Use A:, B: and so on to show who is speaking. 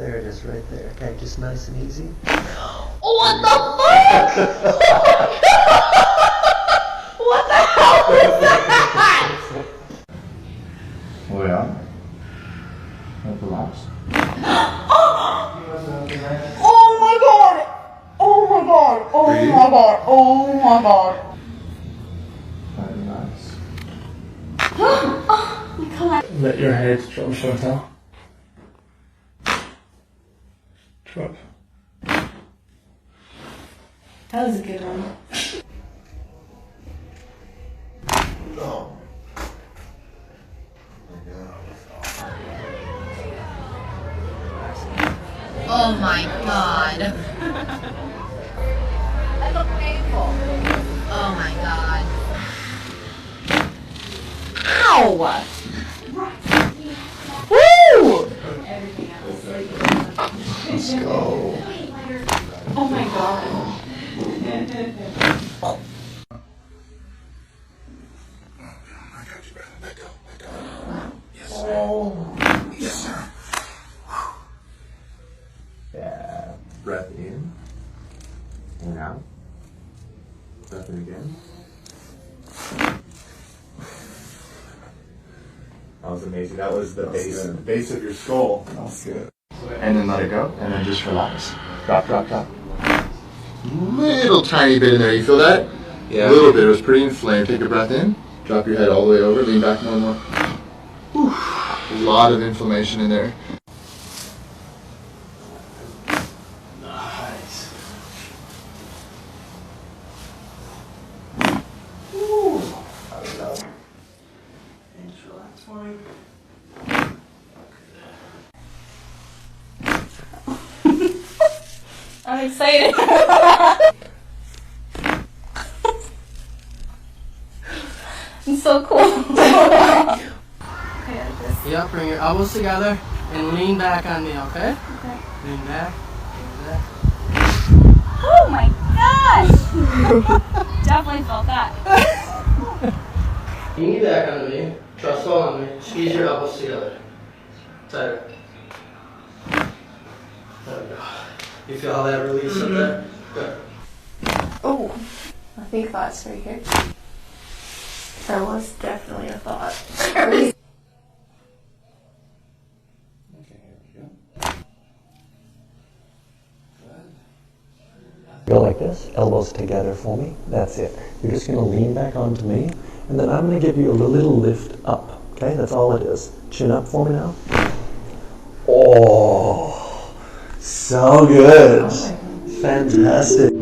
A: There it is, right there. Okay, just nice and easy.
B: What the fuck? What the hell is that?
C: Oh yeah. Relax.
B: Oh my god! Oh my god! Oh my god! Oh my god!
C: Relax. Let your head drop, Chantal. Drop.
B: That was a good one.
A: Oh.
B: Oh my god. That looked painful. Oh my god. Ow! Woo!
A: Let's go.
B: Oh my god.
C: I got you, brother. Let go. Let go. Yes, sir.
A: Oh.
C: Yes, sir. Yeah. Breath in. And out. Breath in again. That was amazing. That was the base of your skull. That was good. And then let it go. And then just relax. Drop, drop, drop. Little tiny bit in there. You feel that? Yeah. A little bit. It was pretty inflamed. Take a breath in. Drop your head all the way over. Lean back more and more. Whew. A lot of inflammation in there. Nice. Ooh. I love it. And just relax for me.
B: I'm excited. It's so cool.
D: Yeah, bring your elbows together and lean back on me, okay?
B: Okay.
D: Lean back. Lean back.
B: Oh my gosh! Definitely felt that.
D: Lean back on me. Trust all on me. Squeeze your elbows together. Tighter. There we go. You feel how that release up there? Good.
B: Oh, I think thought's right here. That was definitely a thought.
C: Okay, here we go.
A: Go like this, elbows together for me. That's it. You're just going to lean back onto me, and then I'm going to give you a little lift up. Okay, that's all it is. Chin up for me now. Oh, so good. Fantastic.